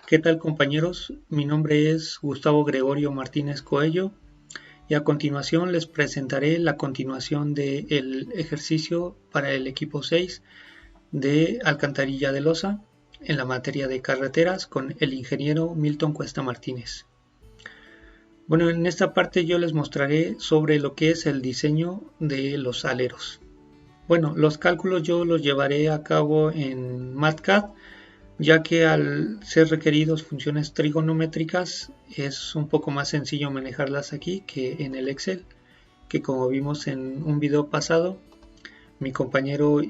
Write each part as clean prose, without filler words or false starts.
¿Qué tal, compañeros? Mi nombre es Gustavo Gregorio Martínez Coello y a continuación les presentaré la continuación del ejercicio para el equipo 6 de Alcantarilla de Loza en la materia de carreteras con el ingeniero Milton Cuesta Martínez. Bueno, en esta parte yo les mostraré sobre lo que es el diseño de los aleros. Bueno, los cálculos yo los llevaré a cabo en MATCAD, ya que al ser requeridos funciones trigonométricas es un poco más sencillo manejarlas aquí que en el Excel, que como vimos en un video pasado, mi compañero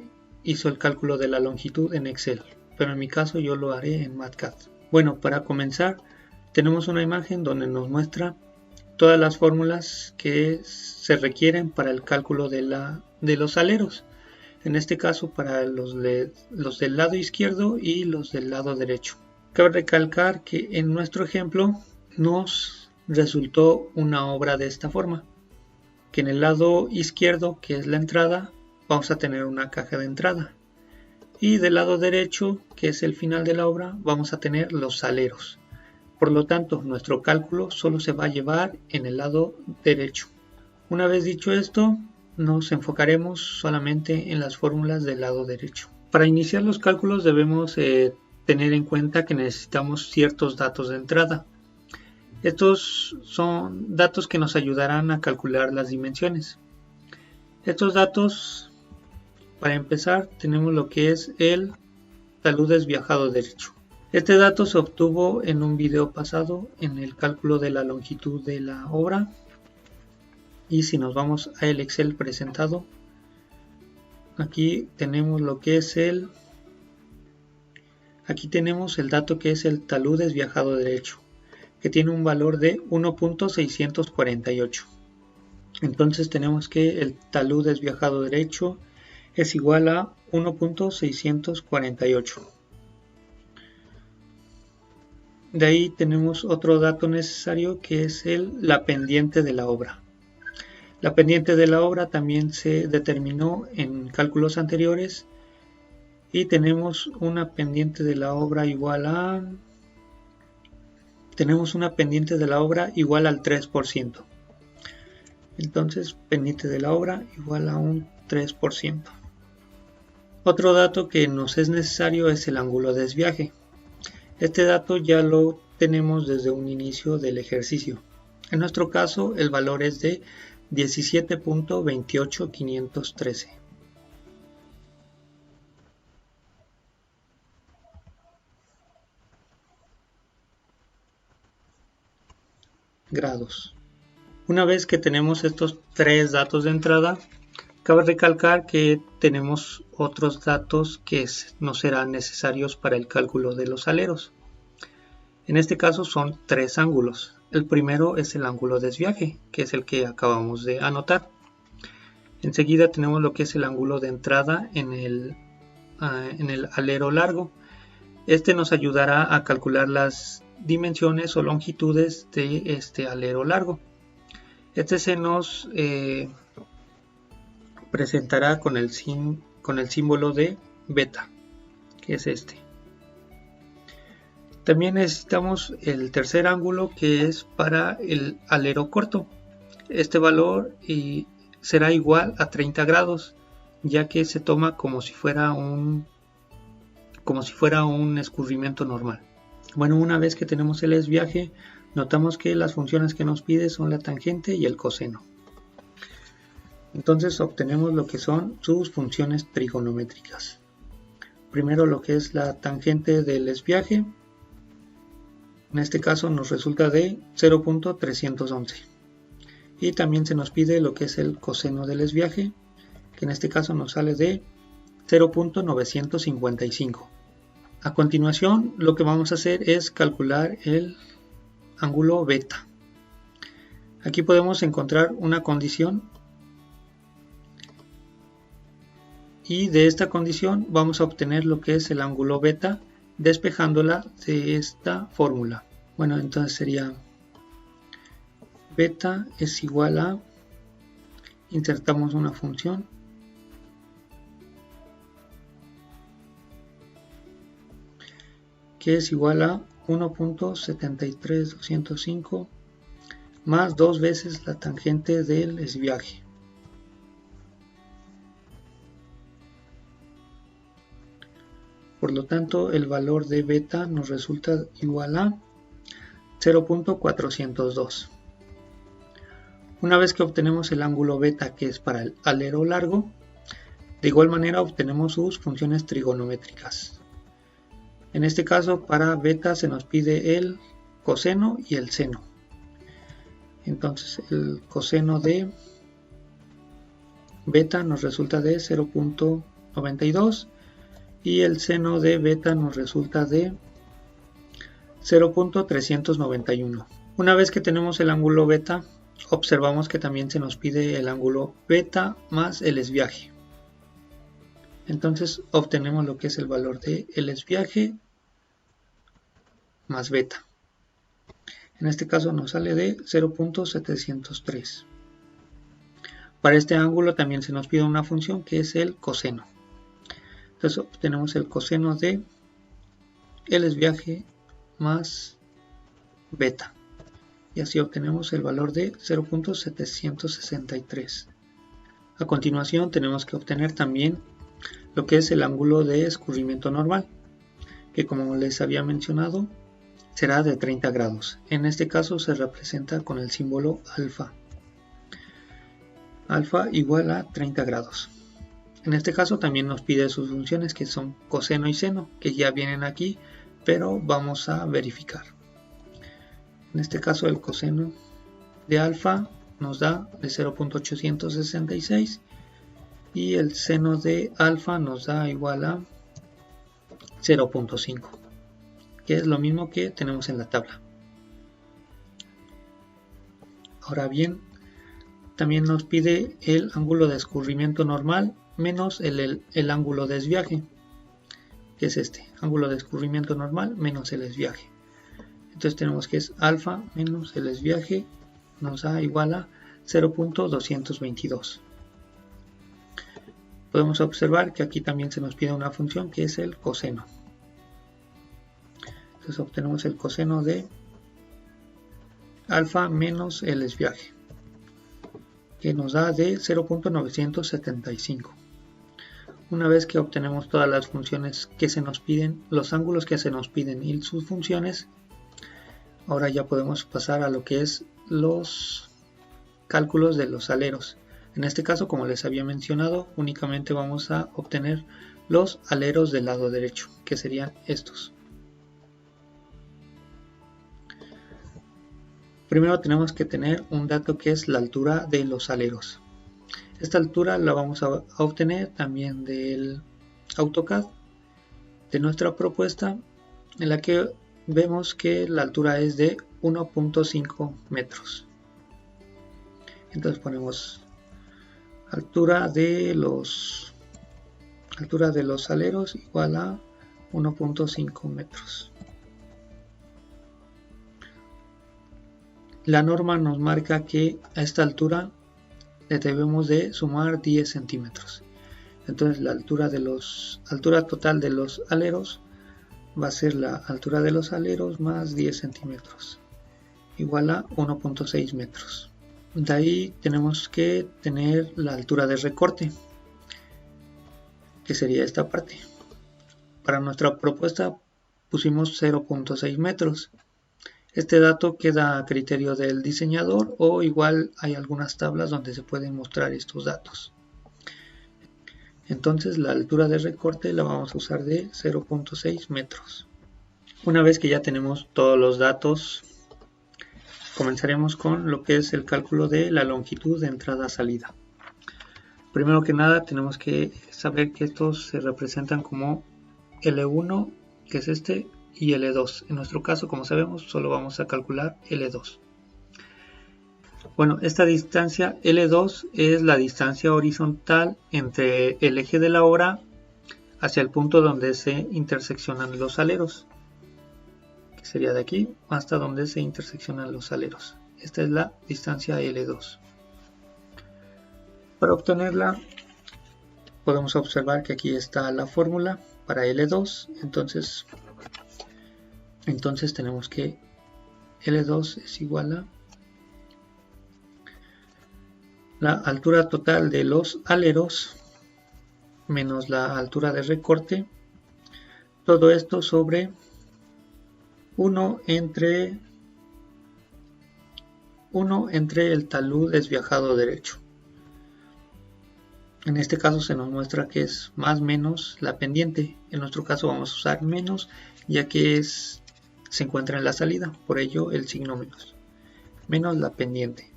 hizo el cálculo de la longitud en Excel, pero en mi caso yo lo haré en MATCAD. Bueno, para comenzar tenemos una imagen donde nos muestra todas las fórmulas que se requieren para el cálculo de los aleros. En este caso para los del lado izquierdo y los del lado derecho. Cabe recalcar que en nuestro ejemplo nos resultó una obra de esta forma, que en el lado izquierdo, que es la entrada, vamos a tener una caja de entrada, y del lado derecho, que es el final de la obra, vamos a tener los aleros. Por lo tanto, nuestro cálculo solo se va a llevar en el lado derecho. Una vez dicho esto, nos enfocaremos solamente en las fórmulas del lado derecho. Para iniciar los cálculos debemos tener en cuenta que necesitamos ciertos datos de entrada. Estos son datos que nos ayudarán a calcular las dimensiones. Estos datos, para empezar, tenemos lo que es el talud desviajado derecho. Este dato se obtuvo en un video pasado en el cálculo de la longitud de la obra. Y si nos vamos a el Excel presentado, aquí tenemos lo que es aquí tenemos el dato que es el talud desviajado derecho, que tiene un valor de 1.648. Entonces tenemos que el talud desviajado derecho es igual a 1.648. De ahí tenemos otro dato necesario que es la pendiente de la obra. La pendiente de la obra también se determinó en cálculos anteriores y tenemos una pendiente de la obra igual al 3%. Entonces, pendiente de la obra igual a un 3%. Otro dato que nos es necesario es el ángulo de desviaje. Este dato ya lo tenemos desde un inicio del ejercicio. En nuestro caso, el valor es de 17.28513. grados. Una vez que tenemos estos tres datos de entrada, cabe recalcar que tenemos otros datos que nos serán necesarios para el cálculo de los aleros. En este caso son tres ángulos. El primero es el ángulo de desviaje, que es el que acabamos de anotar. Enseguida tenemos lo que es el ángulo de entrada en el alero largo. Este nos ayudará a calcular las dimensiones o longitudes de este alero largo. Este se nos presentará con el símbolo de beta, que es este. También necesitamos el tercer ángulo, que es para el alero corto. Este valor será igual a 30 grados, ya que se toma como si fuera un escurrimiento normal. Bueno, una vez que tenemos el desviaje, notamos que las funciones que nos pide son la tangente y el coseno. Entonces obtenemos lo que son sus funciones trigonométricas. Primero lo que es la tangente del desviaje. En este caso nos resulta de 0.311. Y también se nos pide lo que es el coseno del desviaje, que en este caso nos sale de 0.955. A continuación, lo que vamos a hacer es calcular el ángulo beta. Aquí podemos encontrar una condición y de esta condición vamos a obtener lo que es el ángulo beta despejándola de esta fórmula. Bueno, entonces sería beta es igual a, insertamos una función que es igual a 1.73205 más 2 veces la tangente del desviaje. Por lo tanto, el valor de beta nos resulta igual a 0.402. Una vez que obtenemos el ángulo beta, que es para el alero largo, de igual manera obtenemos sus funciones trigonométricas. En este caso, para beta se nos pide el coseno y el seno. Entonces, el coseno de beta nos resulta de 0.92 y el seno de beta nos resulta de 0.391. Una vez que tenemos el ángulo beta, observamos que también se nos pide el ángulo beta más el desviaje. Entonces obtenemos lo que es el valor de el desviaje más beta. En este caso nos sale de 0.703. Para este ángulo también se nos pide una función que es el coseno. Entonces obtenemos el coseno de el desviaje más beta. Y así obtenemos el valor de 0.763. A continuación tenemos que obtener también lo que es el ángulo de escurrimiento normal, que como les había mencionado será de 30 grados. En este caso se representa con el símbolo alfa. Alfa igual a 30 grados. En este caso también nos pide sus funciones, que son coseno y seno, que ya vienen aquí, pero vamos a verificar. En este caso el coseno de alfa nos da de 0.866 y el seno de alfa nos da igual a 0.5, que es lo mismo que tenemos en la tabla. Ahora bien, también nos pide el ángulo de escurrimiento normal menos el ángulo de desviaje, que es este, ángulo de escurrimiento normal menos el desviaje. Entonces tenemos que es alfa menos el desviaje nos da igual a 0.222. Podemos observar que aquí también se nos pide una función que es el coseno. Entonces obtenemos el coseno de alfa menos el desviaje, que nos da de 0.975. Una vez que obtenemos todas las funciones que se nos piden, los ángulos que se nos piden y sus funciones, ahora ya podemos pasar a lo que es los cálculos de los aleros. En este caso, como les había mencionado, únicamente vamos a obtener los aleros del lado derecho, que serían estos. Primero tenemos que tener un dato que es la altura de los aleros. Esta altura la vamos a obtener también del AutoCAD, de nuestra propuesta, en la que vemos que la altura es de 1.5 metros. Entonces ponemos altura de los aleros igual a 1.5 metros. La norma nos marca que a esta altura le debemos de sumar 10 centímetros. Entonces la altura total de los aleros va a ser la altura de los aleros más 10 centímetros, igual a 1.6 metros. De ahí tenemos que tener la altura de recorte, que sería esta parte. Para nuestra propuesta pusimos 0.6 metros. Este dato queda a criterio del diseñador, o igual hay algunas tablas donde se pueden mostrar estos datos. Entonces la altura de recorte la vamos a usar de 0.6 metros. Una vez que ya tenemos todos los datos, comenzaremos con lo que es el cálculo de la longitud de entrada-salida. Primero que nada tenemos que saber que estos se representan como L1, que es este, y L2. En nuestro caso, como sabemos, solo vamos a calcular L2. Bueno, esta distancia L2 es la distancia horizontal entre el eje de la obra hacia el punto donde se interseccionan los aleros, que sería de aquí hasta donde se interseccionan los aleros. Esta es la distancia L2. Para obtenerla podemos observar que aquí está la fórmula para L2. Entonces Entonces tenemos que L2 es igual a la altura total de los aleros menos la altura de recorte, todo esto sobre 1 entre el talud desviajado derecho. En este caso se nos muestra que es más menos la pendiente. En nuestro caso vamos a usar menos, ya que se encuentra en la salida, por ello el signo menos la pendiente.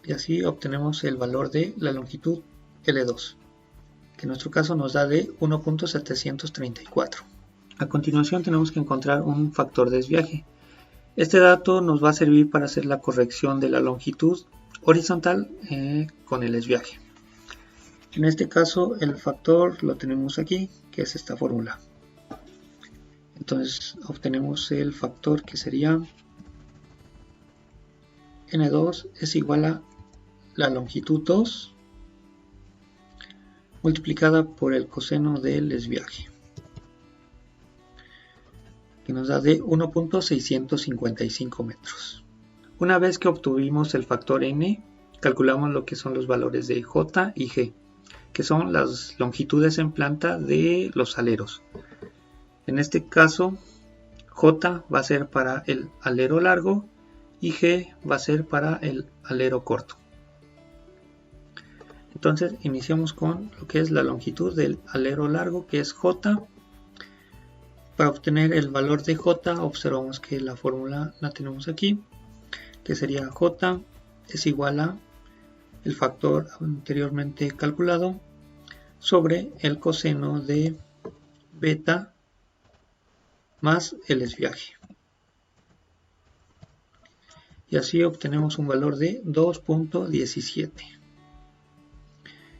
Y así obtenemos el valor de la longitud L2, que en nuestro caso nos da de 1.734. A continuación tenemos que encontrar un factor de desviaje. Este dato nos va a servir para hacer la corrección de la longitud horizontal con el desviaje. En este caso el factor lo tenemos aquí, que es esta fórmula. Entonces obtenemos el factor que sería N2 es igual a la longitud 2 multiplicada por el coseno del desviaje, que nos da de 1.655 metros. Una vez que obtuvimos el factor n, calculamos lo que son los valores de j y g, que son las longitudes en planta de los aleros. En este caso, j va a ser para el alero largo y g va a ser para el alero corto. Entonces iniciamos con lo que es la longitud del alero largo, que es j. Para obtener el valor de j observamos que la fórmula la tenemos aquí, que sería j es igual a el factor anteriormente calculado sobre el coseno de beta más el desviaje. Y así obtenemos un valor de 2.17.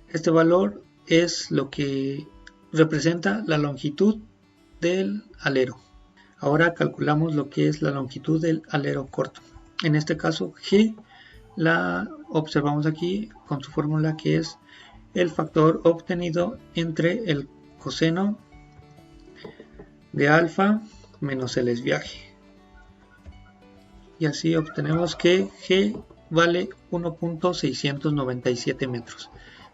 Este valor es lo que representa la longitud del alero. Ahora calculamos lo que es la longitud del alero corto. En este caso G la observamos aquí con su fórmula, que es el factor obtenido entre el coseno de alfa menos el desviaje. Y así obtenemos que G vale 1.697 metros,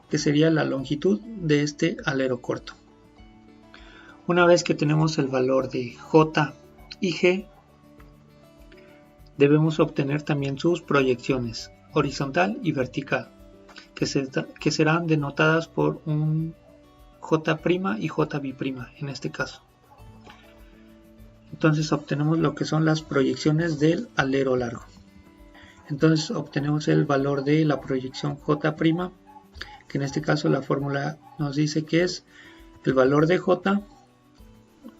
que sería la longitud de este alero corto. Una vez que tenemos el valor de J y G, debemos obtener también sus proyecciones horizontal y vertical, que serán denotadas por un J' y J'B' en este caso. Entonces obtenemos lo que son las proyecciones del alero largo. Entonces obtenemos el valor de la proyección J', que en este caso la fórmula nos dice que es el valor de J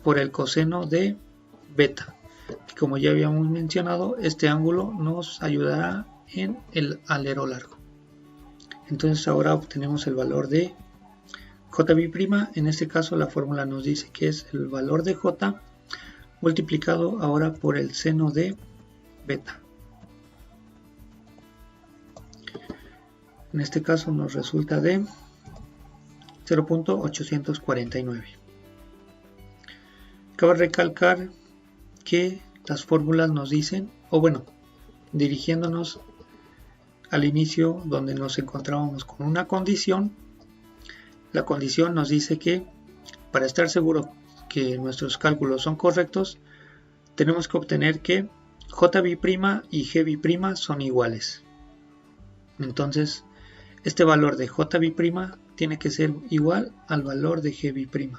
por el coseno de beta, que como ya habíamos mencionado, este ángulo nos ayudará en el alero largo. Entonces ahora obtenemos el valor de J'B', en este caso la fórmula nos dice que es el valor de J multiplicado ahora por el seno de beta. En este caso nos resulta de 0.849. Cabe recalcar que las fórmulas nos dicen, o bueno, dirigiéndonos al inicio donde nos encontrábamos con una condición, la condición nos dice que para estar seguro que nuestros cálculos son correctos, tenemos que obtener que J'B' y G'B' son iguales. Entonces, este valor de J'B' tiene que ser igual al valor de G'B'.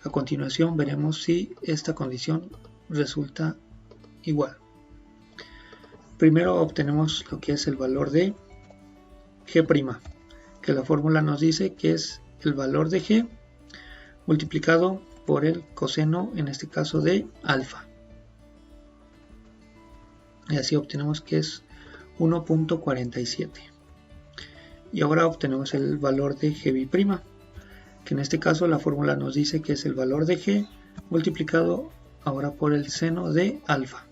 A continuación veremos si esta condición resulta igual. Primero obtenemos lo que es el valor de G', que la fórmula nos dice que es el valor de G multiplicado por el coseno, en este caso de alfa. Y así obtenemos que es 1.47. Y ahora obtenemos el valor de G'B', que en este caso la fórmula nos dice que es el valor de G multiplicado ahora por el seno de alfa.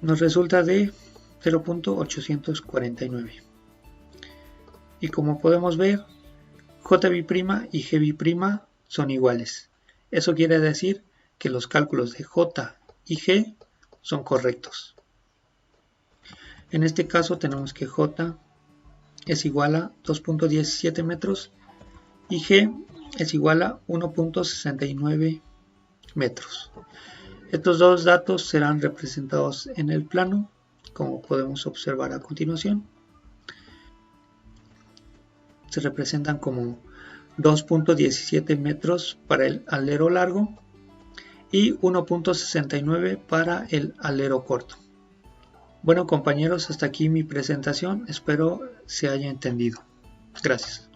Nos resulta de 0.849. Y como podemos ver, J'B' y G'B' son iguales. Eso quiere decir que los cálculos de J y G son correctos. En este caso tenemos que J es igual a 2.17 metros y G es igual a 1.69 metros. Estos dos datos serán representados en el plano, como podemos observar a continuación. Se representan como 2.17 metros para el alero largo y 1.69 para el alero corto. Bueno, compañeros, hasta aquí mi presentación. Espero se haya entendido. Gracias.